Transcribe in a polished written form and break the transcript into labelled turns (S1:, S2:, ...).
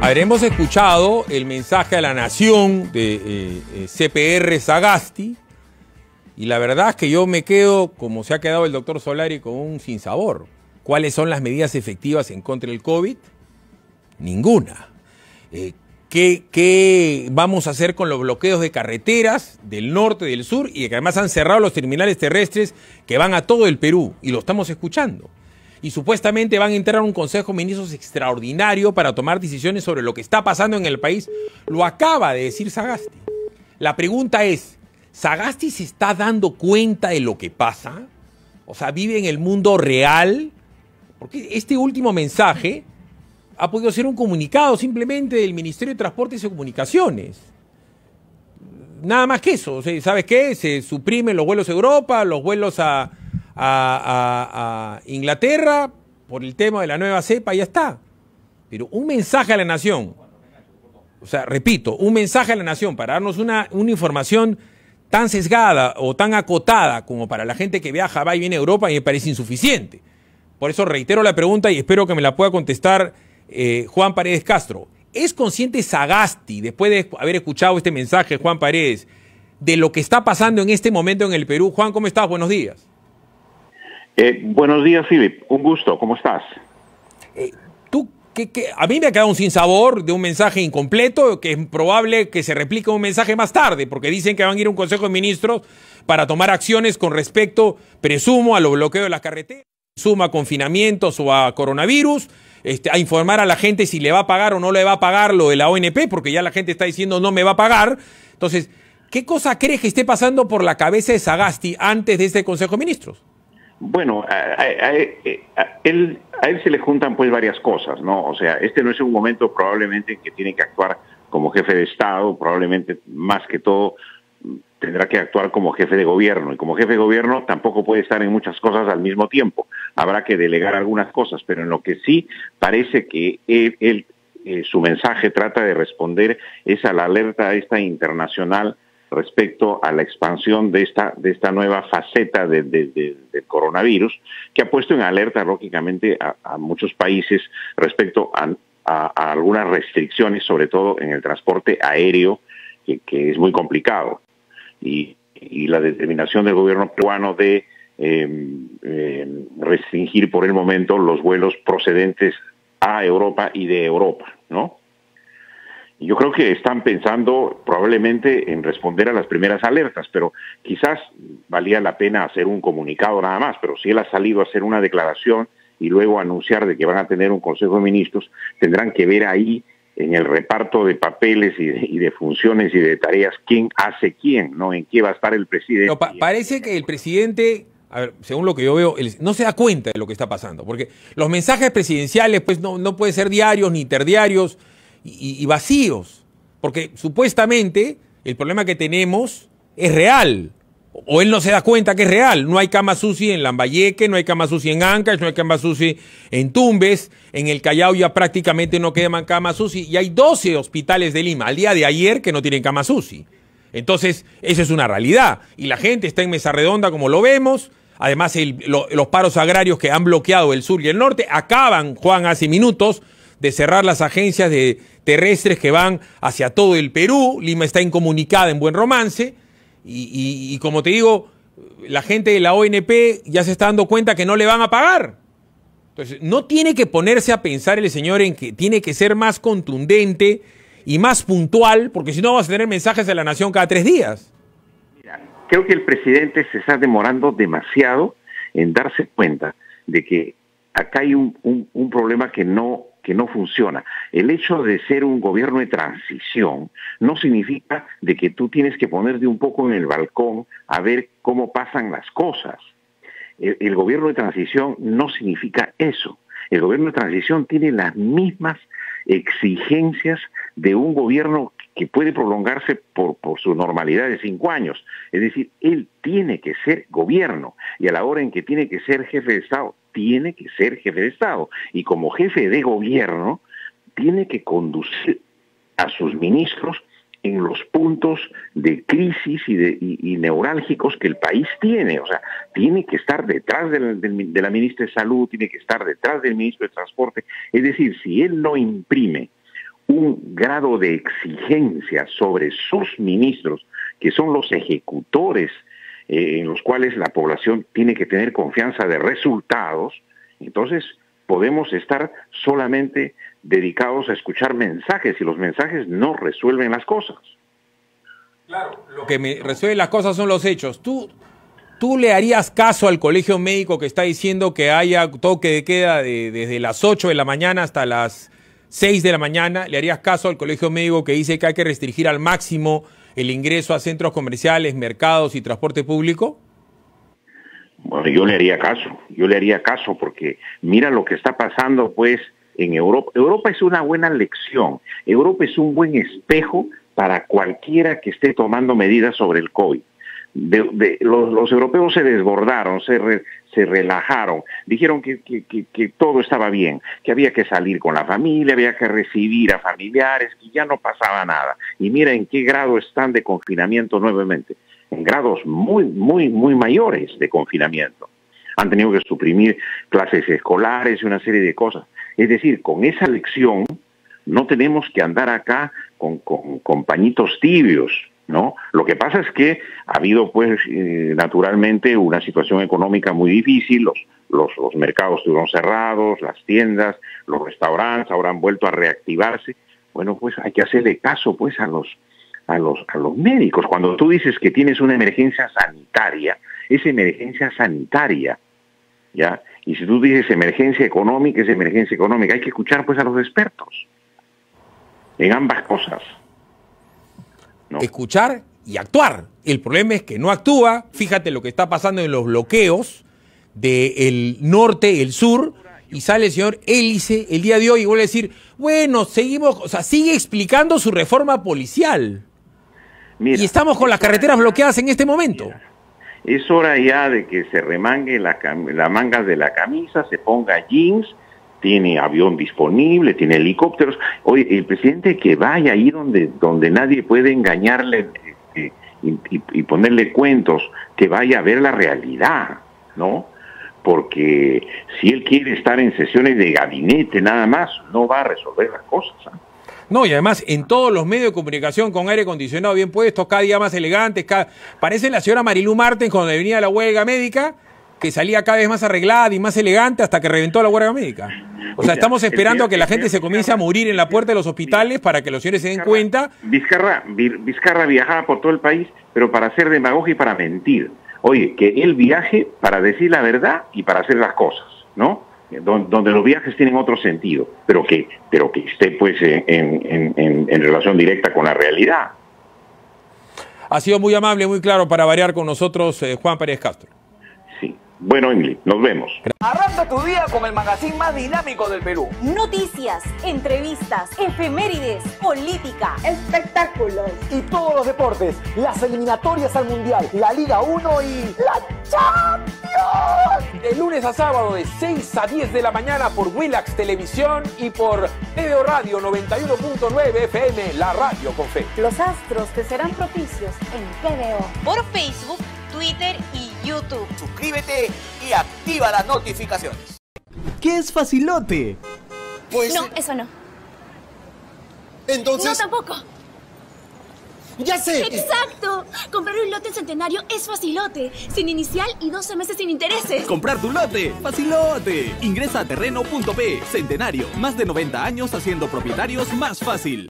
S1: Habremos escuchado el mensaje a la nación de CPR Sagasti y la verdad es que yo me quedo, como se ha quedado el doctor Solari, con un sinsabor. ¿Cuáles son las medidas efectivas en contra del COVID? Ninguna. ¿Qué vamos a hacer con los bloqueos de carreteras del norte y del sur? Y que además han cerrado los terminales terrestres que van a todo el Perú y lo estamos escuchando. Y supuestamente van a entrar a un Consejo de Ministros extraordinario para tomar decisiones sobre lo que está pasando en el país. Lo acaba de decir Sagasti. La pregunta es, ¿Sagasti se está dando cuenta de lo que pasa? O sea, ¿vive en el mundo real? Porque este último mensaje ha podido ser un comunicado simplemente del Ministerio de Transportes y Comunicaciones. Nada más que eso. O sea, ¿sabes qué? Se suprimen los vuelos a Europa, los vuelos a Inglaterra por el tema de la nueva cepa, ya está. Pero un mensaje a la nación, o sea, repito, un mensaje a la nación para darnos una información tan sesgada o tan acotada como para la gente que viaja, va y viene a Europa, me parece insuficiente. Por eso reitero la pregunta y espero que me la pueda contestar Juan Paredes Castro. ¿Es consciente Sagasti, después de haber escuchado este mensaje, Juan Paredes, de lo que está pasando en este momento en el Perú? Juan, ¿cómo estás? Buenos días.
S2: Buenos días, Philip. Un gusto. ¿Cómo estás?
S1: A mí me ha quedado un sinsabor de un mensaje incompleto, que es probable que se replique un mensaje más tarde, porque dicen que van a ir a un Consejo de Ministros para tomar acciones con respecto, presumo, a los bloqueos de las carreteras, presumo a confinamientos o a coronavirus, a informar a la gente si le va a pagar o no le va a pagar lo de la ONP, porque ya la gente está diciendo no me va a pagar. Entonces, ¿qué cosa crees que esté pasando por la cabeza de Sagasti antes de este Consejo de Ministros?
S2: Bueno, a él se le juntan pues varias cosas, ¿no? O sea, este no es un momento probablemente en que tiene que actuar como jefe de Estado, probablemente más que todo tendrá que actuar como jefe de gobierno, y como jefe de gobierno tampoco puede estar en muchas cosas al mismo tiempo, habrá que delegar algunas cosas, pero en lo que sí parece que su mensaje trata de responder es a la alerta esta internacional respecto a la expansión de esta nueva faceta del coronavirus, que ha puesto en alerta, lógicamente, a muchos países respecto a algunas restricciones, sobre todo en el transporte aéreo, que es muy complicado. Y la determinación del gobierno peruano de restringir por el momento los vuelos procedentes a Europa y de Europa, ¿no? Yo creo que están pensando probablemente en responder a las primeras alertas, pero quizás valía la pena hacer un comunicado nada más, pero si él ha salido a hacer una declaración y luego anunciar de que van a tener un Consejo de Ministros, tendrán que ver ahí en el reparto de papeles y de funciones y de tareas quién hace quién, ¿no? En qué va a estar el presidente.
S1: No, parece que el presidente, a ver, según lo que yo veo, no se da cuenta de lo que está pasando, porque los mensajes presidenciales pues no pueden ser diarios ni interdiarios, y vacíos, porque supuestamente el problema que tenemos es real, o él no se da cuenta que es real. No hay camas UCI en Lambayeque, no hay camas UCI en Ancash, no hay camas UCI en Tumbes, en el Callao ya prácticamente no quedan camas UCI, y hay 12 hospitales de Lima al día de ayer que no tienen camas UCI. Entonces, eso es una realidad, y la gente está en mesa redonda como lo vemos. Además, los paros agrarios que han bloqueado el sur y el norte acaban, Juan, hace minutos, de cerrar las agencias terrestres que van hacia todo el Perú. Lima está incomunicada en Buen Romance y como te digo, la gente de la ONP ya se está dando cuenta que no le van a pagar. Entonces, no tiene que ponerse a pensar el señor en que tiene que ser más contundente y más puntual, porque si no vamos a tener mensajes de la nación cada 3 días.
S2: Mira, creo que el presidente se está demorando demasiado en darse cuenta de que acá hay un problema que no funciona. El hecho de ser un gobierno de transición no significa de que tú tienes que ponerte un poco en el balcón a ver cómo pasan las cosas. El gobierno de transición no significa eso. El gobierno de transición tiene las mismas exigencias de un gobierno que puede prolongarse por su normalidad de 5 años. Es decir, él tiene que ser gobierno, y a la hora en que tiene que ser jefe de Estado, tiene que ser jefe de Estado, y como jefe de gobierno tiene que conducir a sus ministros en los puntos de crisis y neurálgicos que el país tiene. O sea, tiene que estar detrás de la ministra de Salud, tiene que estar detrás del ministro de Transporte. Es decir, si él no imprime un grado de exigencia sobre sus ministros, que son los ejecutores en los cuales la población tiene que tener confianza de resultados, entonces podemos estar solamente dedicados a escuchar mensajes y los mensajes no resuelven las cosas.
S1: Claro, lo que me resuelve las cosas son los hechos. ¿Tú le harías caso al colegio médico que está diciendo que haya toque de queda desde las 8 de la mañana hasta las 6 de la mañana? ¿Le harías caso al colegio médico que dice que hay que restringir al máximo el ingreso a centros comerciales, mercados y transporte público?
S2: Bueno, yo le haría caso porque mira lo que está pasando pues en Europa. Europa es una buena lección, Europa es un buen espejo para cualquiera que esté tomando medidas sobre el COVID. Los europeos se desbordaron, se relajaron, dijeron que todo estaba bien, que había que salir con la familia, había que recibir a familiares, que ya no pasaba nada. Y mira en qué grado están de confinamiento nuevamente, en grados muy mayores de confinamiento. Han tenido que suprimir clases escolares y una serie de cosas. Es decir, con esa lección no tenemos que andar acá con pañitos tibios, ¿no? Lo que pasa es que ha habido, pues, naturalmente una situación económica muy difícil, los mercados estuvieron cerrados, las tiendas, los restaurantes ahora han vuelto a reactivarse. Bueno, pues hay que hacerle caso, pues, a los médicos. Cuando tú dices que tienes una emergencia sanitaria, es emergencia sanitaria, ¿ya? Y si tú dices emergencia económica, es emergencia económica. Hay que escuchar, pues, a los expertos en ambas cosas, ¿no?
S1: Escuchar y actuar. El problema es que no actúa. Fíjate lo que está pasando en los bloqueos del norte, el sur, y sale el señor Hélice el día de hoy y vuelve a decir, bueno, seguimos, o sea, sigue explicando su reforma policial. Mira, y estamos con las carreteras bloqueadas en este momento.
S2: Mira, es hora ya de que se remangue la manga de la camisa, se ponga jeans, tiene avión disponible, tiene helicópteros. Oye, el presidente que vaya ahí donde nadie puede engañarle y ponerle cuentos, que vaya a ver la realidad, ¿no? Porque si él quiere estar en sesiones de gabinete nada más, no va a resolver las cosas, ¿eh?
S1: No, y además en todos los medios de comunicación con aire acondicionado bien puestos, cada día más elegantes, parece la señora Marilu Martens cuando venía la huelga médica, que salía cada vez más arreglada y más elegante hasta que reventó la huelga médica. O sea, estamos esperando a que la gente se comience a morir en la puerta de los hospitales para que los señores se den cuenta.
S2: Vizcarra viajaba por todo el país, pero para hacer demagogia y para mentir. Oye, que él viaje para decir la verdad y para hacer las cosas, ¿no? Donde los viajes tienen otro sentido, pero que esté pues en relación directa con la realidad.
S1: Ha sido muy amable, muy claro para variar con nosotros Juan Pérez Castro.
S2: Sí. Bueno, Ingrid, nos vemos.
S3: Arranca tu día con el magazine más dinámico del Perú.
S4: Noticias, entrevistas, efemérides, política,
S3: espectáculos y todos los deportes, las eliminatorias al Mundial, la Liga 1 y la Champions. De lunes a sábado de 6 a 10 de la mañana por Willax Televisión y por TVO Radio 91.9 FM, la radio con fe.
S4: Los astros te serán propicios en TVO.
S5: Por Facebook, Twitter y YouTube.
S3: Suscríbete y activa las notificaciones.
S6: ¿Qué es facilote?
S5: Pues no, eso no.
S6: Entonces...
S5: No, tampoco.
S6: ¡Ya sé!
S5: ¡Exacto! Comprar un lote en Centenario es facilote. Sin inicial y 12 meses sin intereses.
S6: ¡Comprar tu lote! ¡Facilote! Ingresa a terreno.p. Centenario. Más de 90 años haciendo propietarios más fácil.